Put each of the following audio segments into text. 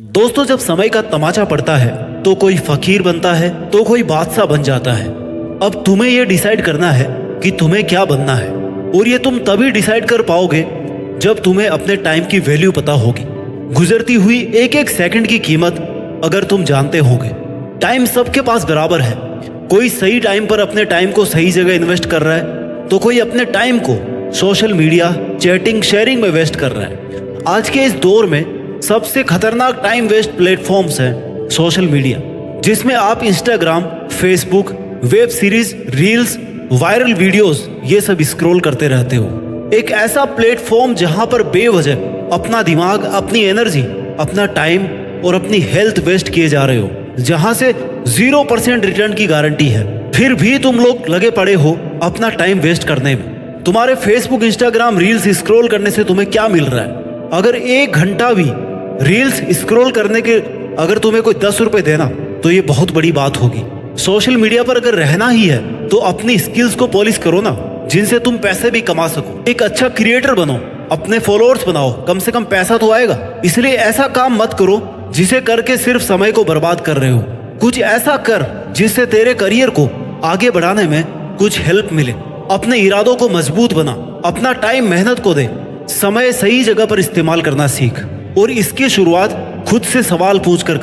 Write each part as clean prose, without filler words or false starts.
दोस्तों, जब समय का तमाचा पड़ता है तो कोई फकीर बनता है तो कोई बादशाह बन जाता है। अब तुम्हें यह डिसाइड करना है कि तुम्हें क्या बनना है, और ये तुम तभी डिसाइड कर पाओगे जब तुम्हें अपने टाइम की वैल्यू पता होगी। गुजरती हुई एक एक सेकंड की कीमत अगर तुम जानते होगे। टाइम सबके पास बराबर है। कोई सही टाइम पर अपने टाइम को सही जगह इन्वेस्ट कर रहा है तो कोई अपने टाइम को सोशल मीडिया, चैटिंग, शेयरिंग में वेस्ट कर रहा है। आज के इस दौर में सबसे खतरनाक टाइम वेस्ट प्लेटफॉर्म्स हैं सोशल मीडिया, जिसमें आप Instagram, Facebook, web series, reels, viral videos ये सब स्क्रॉल करते रहते हो। एक ऐसा प्लेटफॉर्म जहां पर बेवजह अपना दिमाग, अपनी एनर्जी, अपना टाइम और अपनी हेल्थ वेस्ट किए जा रहे हो, जहां से 0% रिटर्न की गारंटी है। फिर भी तुम लोग लगे पड़े हो अपना टाइम वेस्ट करने में। तुम्हारे फेसबुक, इंस्टाग्राम, रील्स स्क्रॉल करने से तुम्हें क्या मिल रहा है? अगर 1 घंटा भी रील्स स्क्रॉल करने के अगर तुम्हें कोई 10 रुपए देना तो ये बहुत बड़ी बात होगी। सोशल मीडिया पर अगर रहना ही है तो अपनी स्किल्स को पॉलिश करो ना, जिनसे तुम पैसे भी कमा सको। एक अच्छा क्रिएटर बनो, अपने फॉलोअर्स बनाओ, कम से कम पैसा तो आएगा। इसलिए ऐसा काम मत करो जिसे करके सिर्फ समय को बर्बाद कर रहे हो। कुछ ऐसा कर जिससे तेरे करियर को आगे बढ़ाने में कुछ हेल्प मिले। अपने इरादों को मजबूत बना, अपना टाइम मेहनत को दे, समय सही जगह पर इस्तेमाल करना सीख। और इसकी शुरुआत खुद से सवाल पूछ कर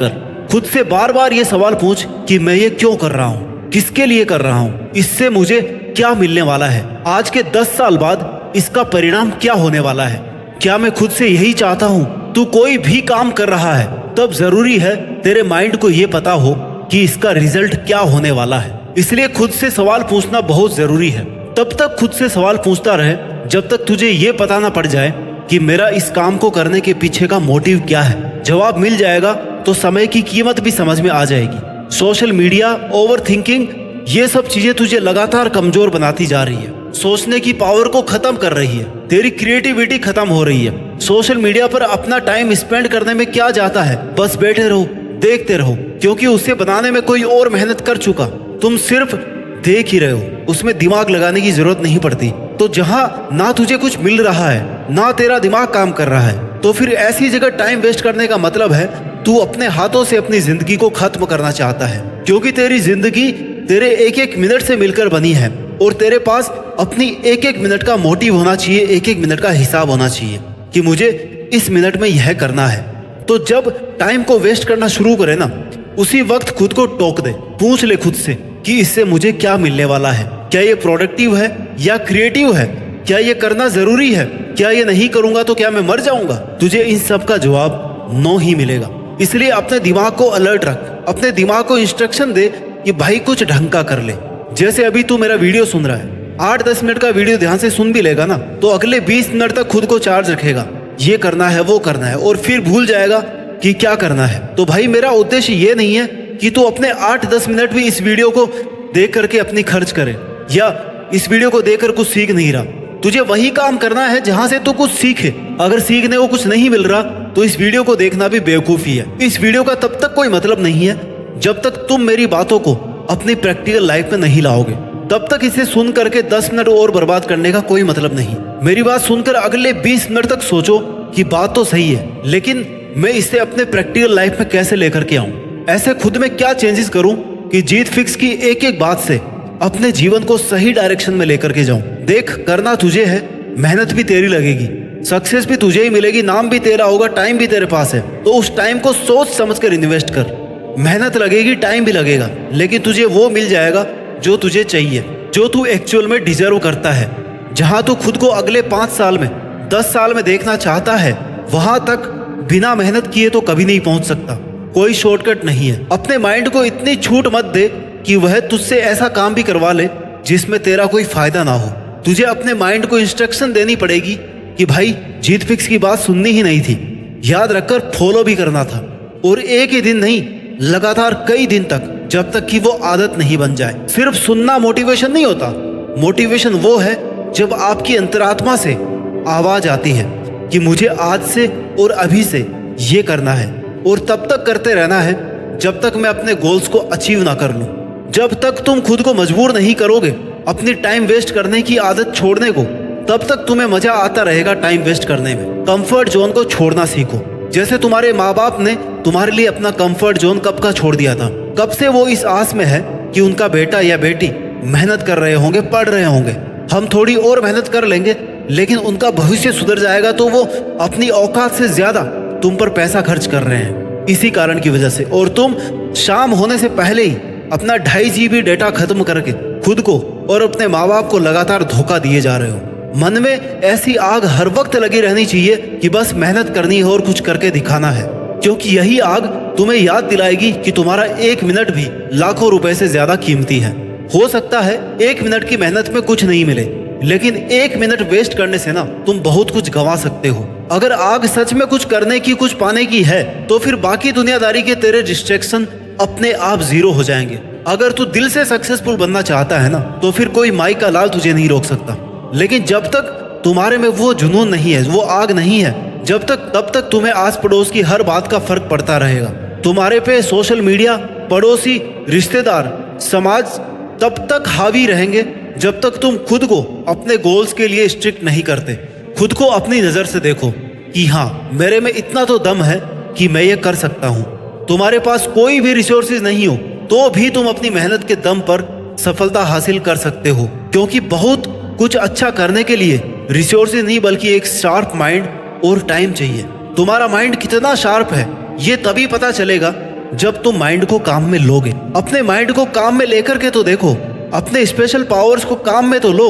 खुद से बार बार ये सवाल पूछ कि मैं ये क्यों कर रहा हूँ, किसके लिए कर रहा हूँ, इससे मुझे क्या मिलने वाला है, आज के 10 साल बाद इसका परिणाम क्या होने वाला है। क्या मैं खुद से यही चाहता हूँ? तू कोई भी काम कर रहा है तब जरूरी है तेरे माइंड को ये पता हो कि इसका रिजल्ट क्या होने वाला है। इसलिए खुद से सवाल पूछना बहुत जरूरी है। तब तक खुद से सवाल पूछता रहे जब तक तुझे ये पता ना पड़ जाए कि मेरा इस काम को करने के पीछे का मोटिव क्या है। जवाब मिल जाएगा तो समय की कीमत भी समझ में आ जाएगी। सोशल मीडिया, ओवर थिंकिंग, ये सब चीजें तुझे लगातार कमजोर बनाती जा रही है। सोचने की पावर को खत्म कर रही है, तेरी क्रिएटिविटी खत्म हो रही है। सोशल मीडिया पर अपना टाइम स्पेंड करने में क्या जाता है? बस बैठे रहो, देखते रहो, क्योंकि उसे बनाने में कोई और मेहनत कर चुका। तुम सिर्फ देख ही रहे हो, उसमें दिमाग लगाने की जरूरत नहीं पड़ती। तो जहां ना तुझे कुछ मिल रहा है ना तेरा दिमाग काम कर रहा है, तो फिर ऐसी जगह टाइम वेस्ट करने का मतलब है तू अपने हाथों से अपनी जिंदगी को खत्म करना चाहता है। क्योंकि तेरी जिंदगी तेरे एक एक मिनट से मिलकर बनी है, और तेरे पास अपनी एक एक मिनट का मोटिव होना चाहिए, एक एक मिनट का हिसाब होना चाहिए कि मुझे इस मिनट में यह करना है। तो जब टाइम को वेस्ट करना शुरू करे ना, उसी वक्त खुद को टोक दे, पूछ ले खुद से कि इससे मुझे क्या मिलने वाला है। क्या ये प्रोडक्टिव है या क्रिएटिव है? क्या ये करना जरूरी है? क्या ये नहीं करूंगा तो क्या मैं मर जाऊंगा? तुझे इन सब का जवाब नो ही मिलेगा। इसलिए अपने दिमाग को अलर्ट रख, अपने दिमाग को इंस्ट्रक्शन दे कि भाई कुछ ढंग का कर ले। जैसे अभी तू मेरा वीडियो सुन रहा है, 8-10 मिनट का वीडियो ध्यान से सुन भी लेगा ना, तो अगले 20 मिनट तक खुद को चार्ज रखेगा, ये करना है, वो करना है, और फिर भूल जाएगा कि क्या करना है। तो भाई मेरा उद्देश्य ये नहीं है कि तू अपने 8-10 मिनट भी इस वीडियो को देख करके अपनी खर्च करे, या इस वीडियो को देखकर कुछ सीख नहीं रहा। तुझे वही काम करना है जहां से तू कुछ सीखे। अगर सीखने को कुछ नहीं मिल रहा तो इस वीडियो को देखना भी बेवकूफी है। इस वीडियो का तब तक कोई मतलब नहीं है जब तक तुम मेरी बातों को अपनी प्रैक्टिकल लाइफ में नहीं लाओगे। तब तक इसे सुन करके 10 मिनट और बर्बाद करने का कोई मतलब नहीं। मेरी बात सुनकर अगले 20 मिनट तक सोचो कि बात तो सही है, लेकिन मैं इसे अपने प्रैक्टिकल लाइफ में कैसे लेकर के आऊं, ऐसे खुद में क्या चेंजेस करूं कि जीत फिक्स की एक एक बात से अपने जीवन को सही डायरेक्शन में लेकर के जाऊं। देख, करना तुझे है, मेहनत भी तेरी लगेगी, सक्सेस भी तुझे ही मिलेगी, नाम भी तेरा होगा, टाइम भी तेरे पास है। तो उस टाइम को सोच समझ कर इन्वेस्ट कर। मेहनत लगेगी, टाइम भी लगेगा, लेकिन तुझे वो मिल जाएगा जो तुझे चाहिए, जो तू एक्चुअल में डिजर्व करता है। जहां तू खुद को अगले 5 साल में, 10 साल में देखना चाहता है, वहां तक बिना मेहनत किए तो कभी नहीं पहुंच सकता। कोई शॉर्टकट नहीं है। अपने माइंड को इतनी छूट मत दे कि वह तुझसे ऐसा काम भी करवा ले जिसमें तेरा कोई फायदा ना हो। तुझे अपने माइंड को इंस्ट्रक्शन देनी पड़ेगी कि भाई जीत फिक्स की बात सुननी ही नहीं थी, याद रखकर फॉलो भी करना था। और एक ही दिन नहीं, लगातार कई दिन तक, जब तक कि वो आदत नहीं बन जाए। सिर्फ सुनना मोटिवेशन नहीं होता। मोटिवेशन वो है जब आपकी अंतरात्मा से आवाज आती है कि मुझे आज से और अभी से ये करना है, और तब तक करते रहना है जब तक मैं अपने गोल्स को अचीव ना कर लूं। जब तक तुम खुद को मजबूर नहीं करोगे अपनी टाइम वेस्ट करने की आदत छोड़ने को, तब तक तुम्हें मजा आता रहेगा टाइम वेस्ट करने में। कंफर्ट जोन को छोड़ना सीखो। जैसे तुम्हारे माँ बाप ने तुम्हारे लिए अपना कंफर्ट जोन कब का छोड़ दिया था। कब से वो इस आस में है कि उनका बेटा या बेटी मेहनत कर रहे होंगे, पढ़ रहे होंगे। हम थोड़ी और मेहनत कर लेंगे लेकिन उनका भविष्य सुधर जाएगा तो वो अपनी औकात से ज्यादा तुम पर पैसा खर्च कर रहे हैं इसी कारण की वजह से। और तुम शाम होने से पहले ही अपना 2.5 GB डेटा खत्म करके खुद को और अपने माँ बाप को लगातार धोखा दिए जा रहे हो। मन में ऐसी आग हर वक्त लगी रहनी चाहिए कि बस मेहनत करनी है और कुछ करके दिखाना है, क्योंकि यही आग तुम्हें याद दिलाएगी कि तुम्हारा 1 मिनट भी लाखों रुपए से ज्यादा कीमती है। हो सकता है 1 मिनट की मेहनत में कुछ नहीं मिले, लेकिन 1 मिनट वेस्ट करने से ना तुम बहुत कुछ गंवा सकते हो। अगर आग सच में कुछ करने की, कुछ पाने की है तो फिर बाकी दुनियादारी के तेरे डिस्ट्रैक्शन अपने आप जीरो हो जाएंगे। अगर तू दिल से सक्सेसफुल बनना चाहता है ना तो फिर कोई माई का लाल तुझे नहीं रोक सकता। लेकिन जब तक तुम्हारे में वो जुनून नहीं है, वो आग नहीं है, तब तक तुम्हें आस पड़ोस की हर बात का फर्क पड़ता रहेगा। तुम्हारे पे सोशल मीडिया, पड़ोसी, रिश्तेदार, समाज तब तक हावी रहेंगे जब तक तुम खुद को अपने गोल्स के लिए स्ट्रिक्ट नहीं करते। खुद को अपनी नजर से देखो कि हाँ, मेरे में इतना तो दम है कि मैं ये कर सकता हूँ। तुम्हारे पास कोई भी रिसोर्सेज नहीं हो तो भी तुम अपनी मेहनत के दम पर सफलता हासिल कर सकते हो, क्योंकि बहुत कुछ अच्छा करने के लिए रिसोर्सेज नहीं बल्कि एक शार्प माइंड और टाइम चाहिए। तुम्हारा माइंड कितना शार्प है ये तभी पता चलेगा जब तुम माइंड को काम में लोगे। अपने माइंड को काम में लेकर के तो देखो, अपने स्पेशल पावर्स को काम में तो लो।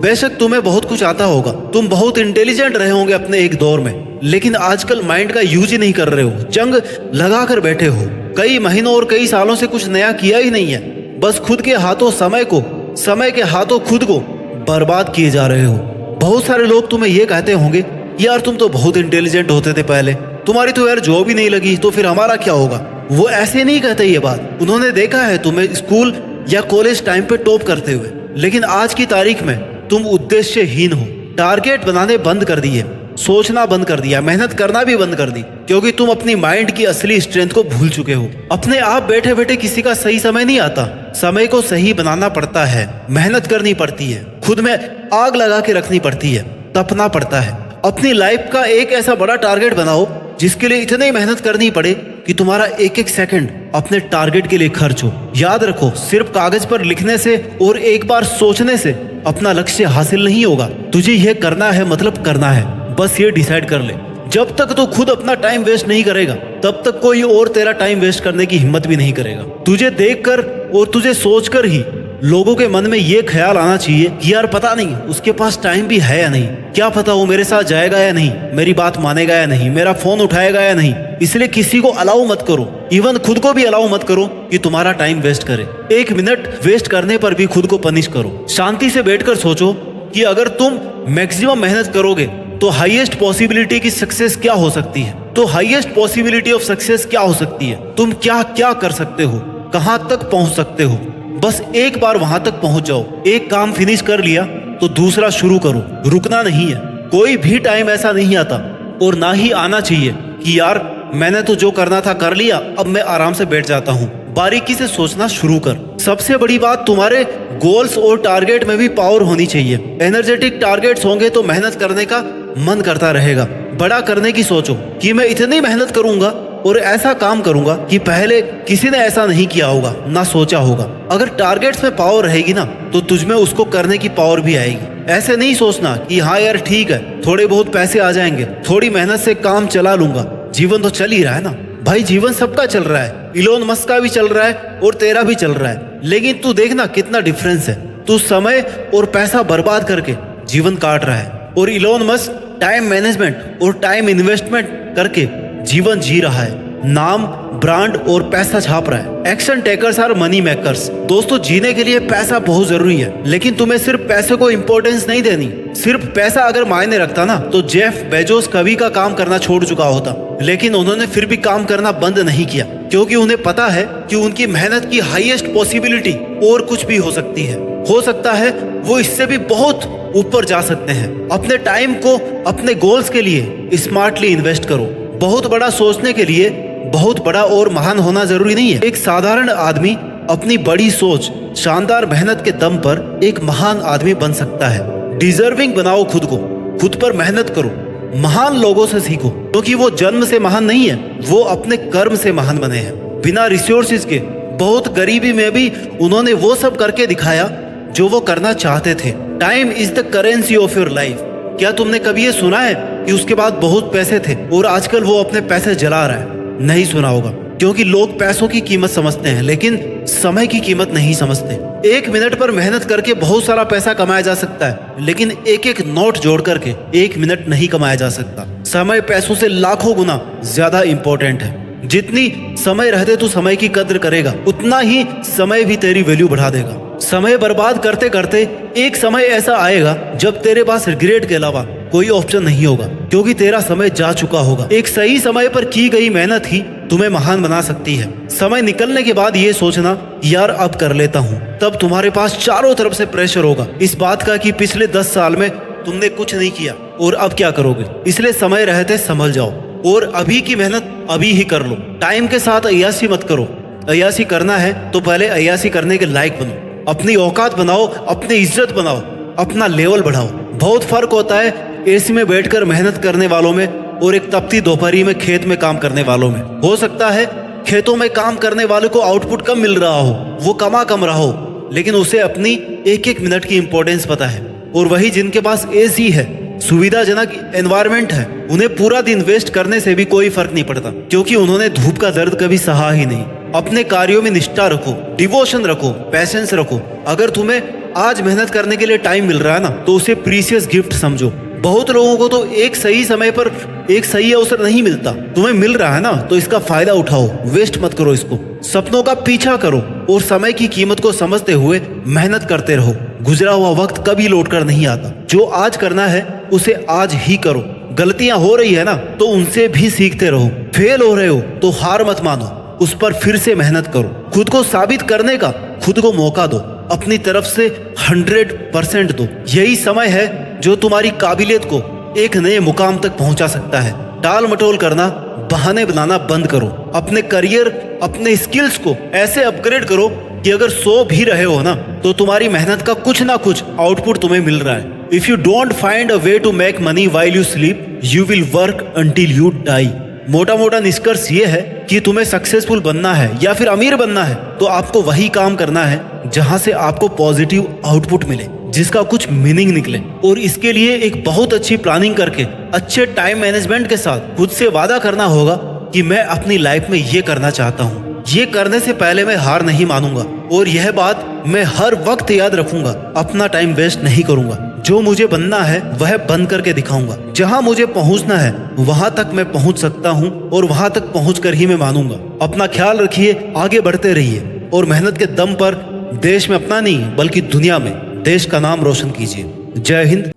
बेशक तुम्हें बहुत कुछ आता होगा, तुम बहुत इंटेलिजेंट रहे होंगे अपने एक दौर में, लेकिन आजकल माइंड का यूज ही नहीं कर रहे हो, जंग लगा कर बैठे हो। कई महीनों और कई सालों से कुछ नया किया ही नहीं है, बस खुद के हाथों समय के हाथों खुद को बर्बाद किए जा रहे हो। बहुत सारे लोग तुम्हें ये कहते होंगे, यार तुम तो बहुत इंटेलिजेंट होते थे पहले, तुम्हारी तो यार जॉब ही नहीं लगी तो फिर हमारा क्या होगा। वो ऐसे नहीं कहते ये बात, उन्होंने देखा है तुम्हें स्कूल या कॉलेज टाइम पे टॉप करते हुए, लेकिन आज की तारीख में तुम उद्देश्यहीन हो। टारगेट बनाने बंद कर दिए, सोचना बंद कर दिया, मेहनत करना भी बंद कर दी, क्योंकि तुम अपनी माइंड की असली स्ट्रेंथ को भूल चुके हो। अपने आप बैठे बैठे किसी का सही समय नहीं आता, समय को सही बनाना पड़ता है, मेहनत करनी पड़ती है, खुद में आग लगा के रखनी पड़ती है, तपना पड़ता है। अपनी लाइफ का एक ऐसा बड़ा टारगेट बनाओ जिसके लिए इतनी मेहनत करनी पड़े कि तुम्हारा एक एक सेकंड अपने टारगेट के लिए खर्च हो। याद रखो, सिर्फ कागज पर लिखने से और एक बार सोचने से अपना लक्ष्य हासिल नहीं होगा। तुझे यह करना है मतलब करना है, बस ये डिसाइड कर ले। जब तक तू खुद अपना टाइम वेस्ट नहीं करेगा तब तक कोई और तेरा टाइम वेस्ट करने की हिम्मत भी नहीं करेगा। तुझे देखकर और तुझे सोचकर ही लोगों के मन में ये ख्याल आना चाहिए कि यार पता नहीं उसके पास टाइम भी है या नहीं, क्या पता वो मेरे साथ जाएगा या नहीं, मेरी बात मानेगा या नहीं, मेरा फोन उठाएगा या नहीं। इसलिए किसी को अलाउ मत करो, इवन खुद को भी अलाउ मत करो कि तुम्हारा टाइम वेस्ट करे। 1 मिनट वेस्ट करने पर भी खुद को पनिश करो। शांति से बैठकर सोचो कि अगर तुम मैक्सिमम मेहनत करोगे तो हाईएस्ट पॉसिबिलिटी की सक्सेस क्या हो सकती है, तो हाईएस्ट पॉसिबिलिटी ऑफ सक्सेस क्या हो सकती है, तुम क्या क्या कर सकते हो, कहां तक पहुंच सकते हो। बस एक बार वहां तक पहुंच जाओ। एक काम फिनिश कर लिया तो दूसरा शुरू करो, रुकना नहीं है। कोई भी टाइम ऐसा नहीं आता और ना ही आना चाहिए कि यार मैंने तो जो करना था कर लिया, अब मैं आराम से बैठ जाता हूँ। बारीकी से सोचना शुरू कर। सबसे बड़ी बात, तुम्हारे गोल्स और टारगेट में भी पावर होनी चाहिए। एनर्जेटिक टारगेट्स होंगे तो मेहनत करने का मन करता रहेगा। बड़ा करने की सोचो कि मैं इतनी मेहनत करूंगा और ऐसा काम करूंगा कि पहले किसी ने ऐसा नहीं किया होगा, ना सोचा होगा। अगर टारगेट्स में पावर रहेगी ना तो तुझमें उसको करने की पावर भी आएगी। ऐसे नहीं सोचना कि हाँ यार ठीक है, थोड़े बहुत पैसे आ जाएंगे, थोड़ी मेहनत से काम चला लूंगा, जीवन तो चल ही रहा है ना। भाई जीवन सबका चल रहा है, इलोन मस्क का भी चल रहा है और तेरा भी चल रहा है, लेकिन तू देखना कितना डिफरेंस है। तू समय और पैसा बर्बाद करके जीवन काट रहा है और इलोन मस्क टाइम मैनेजमेंट और टाइम इन्वेस्टमेंट करके जीवन जी रहा है। नाम, ब्रांड और पैसा छाप रहा है। Action takers are money makers. दोस्तों, जीने के लिए पैसा बहुत जरूरी है, लेकिन तुम्हें सिर्फ पैसे को इंपॉर्टेंस नहीं देनी। सिर्फ पैसा अगर मायने रखता ना तो जेफ बेजोस कभी का काम करना छोड़ चुका होता, लेकिन उन्होंने फिर भी काम करना बंद नहीं किया, क्योंकि उन्हें पता है कि उनकी मेहनत की हाईएस्ट पॉसिबिलिटी और कुछ भी हो सकती है। हो सकता है वो इससे भी बहुत ऊपर जा सकते हैं। अपने टाइम को अपने गोल्स के लिए स्मार्टली इन्वेस्ट करो। बहुत बड़ा सोचने के लिए बहुत बड़ा और महान होना जरूरी नहीं है। एक साधारण आदमी अपनी बड़ी सोच, शानदार मेहनत के दम पर एक महान आदमी बन सकता है। डिजर्विंग बनाओ खुद को, खुद पर मेहनत करो महान लोगों से सीखो, क्योंकि वो जन्म से महान नहीं है, वो अपने कर्म से महान बने हैं। बिना रिसोर्सेज के, बहुत गरीबी में भी उन्होंने वो सब करके दिखाया जो वो करना चाहते थे। Time is the currency of your life. क्या तुमने कभी ये सुना है कि उसके बाद बहुत पैसे थे और आजकल वो अपने पैसे जला रहा है? नहीं सुना होगा, क्योंकि लोग पैसों की कीमत समझते हैं लेकिन समय की कीमत नहीं समझते। 1 मिनट पर मेहनत करके बहुत सारा पैसा कमाया जा सकता है, लेकिन एक एक नोट जोड़ करके 1 मिनट नहीं कमाया जा सकता। समय पैसों से लाखों गुना ज्यादा इंपॉर्टेंट है। जितनी समय रहते तू समय की कद्र करेगा, उतना ही समय भी तेरी वैल्यू बढ़ा देगा। समय बर्बाद करते करते एक समय ऐसा आएगा जब तेरे पास रिग्रेट के अलावा कोई ऑप्शन नहीं होगा, क्योंकि तेरा समय जा चुका होगा। एक सही समय पर की गई मेहनत ही तुम्हें महान बना सकती है। समय निकलने के बाद ये सोचना, यार अब कर लेता हूँ, तब तुम्हारे पास चारों तरफ से प्रेशर होगा इस बात का कि पिछले 10 साल में तुमने कुछ नहीं किया और अब क्या करोगे। इसलिए समय रहते संभल जाओ और अभी की मेहनत अभी ही कर लो। टाइम के साथ अय्यासी मत करो। अय्यासी करना है तो पहले अय्यासी करने के लायक बनो, अपनी औकात बनाओ, अपनी इज्जत बनाओ, अपना लेवल बढ़ाओ। बहुत फर्क होता है एसी में बैठकर मेहनत करने वालों में और एक तपती दोपहरी में खेत में काम करने वालों में। हो सकता है खेतों में काम करने वाले को आउटपुट कम मिल रहा हो, वो कम रहा हो, लेकिन उसे अपनी एक एक मिनट की इंपॉर्टेंस पता है। और वही जिनके पास एसी है, सुविधाजनक एनवायरनमेंट है, उन्हें पूरा दिन वेस्ट करने से भी कोई फर्क नहीं पड़ता, क्योंकि उन्होंने धूप का दर्द कभी सहा ही नहीं। अपने कार्यों में निष्ठा रखो, डिवोशन रखो, पैशंस रखो। अगर तुम्हें आज मेहनत करने के लिए टाइम मिल रहा है ना, तो उसे प्रीशियस गिफ्ट समझो। बहुत लोगों को तो एक सही समय पर एक सही अवसर नहीं मिलता। तुम्हें मिल रहा है ना, तो इसका फायदा उठाओ, वेस्ट मत करो इसको। सपनों का पीछा करो और समय की कीमत को समझते हुए मेहनत करते रहो। गुजरा हुआ वक्त कभी लौट कर नहीं आता। जो आज करना है उसे आज ही करो। गलतियां हो रही है ना, तो उनसे भी सीखते रहो। फेल हो रहे हो तो हार मत मानो, उस पर फिर से मेहनत करो। खुद को साबित करने का खुद को मौका दो, अपनी तरफ से 100% दो। यही समय है जो तुम्हारी काबिलियत को एक नए मुकाम तक पहुंचा सकता है। टाल मटोल करना, बहाने बनाना बंद करो। अपने करियर, अपने स्किल्स को ऐसे अपग्रेड करो कि अगर सो भी रहे हो ना, तो तुम्हारी मेहनत का कुछ ना कुछ आउटपुट तुम्हें मिल रहा है। If you don't find a way to make money while you sleep, you will work until you die. मोटा मोटा निष्कर्ष ये है कि तुम्हें सक्सेसफुल बनना है या फिर अमीर बनना है, तो आपको वही काम करना है जहां से आपको पॉजिटिव आउटपुट मिले, जिसका कुछ मीनिंग निकले। और इसके लिए एक बहुत अच्छी प्लानिंग करके, अच्छे टाइम मैनेजमेंट के साथ खुद से वादा करना होगा कि मैं अपनी लाइफ में ये करना चाहता हूँ। ये करने से पहले मैं हार नहीं मानूंगा और यह बात मैं हर वक्त याद रखूंगा। अपना टाइम वेस्ट नहीं करूंगा। जो मुझे बनना है वह बन करके दिखाऊंगा। जहां मुझे पहुंचना है वहां तक मैं पहुंच सकता हूं और वहां तक पहुंचकर ही मैं मानूंगा। अपना ख्याल रखिए, आगे बढ़ते रहिए और मेहनत के दम पर देश में अपना नहीं बल्कि दुनिया में देश का नाम रोशन कीजिए। जय हिंद।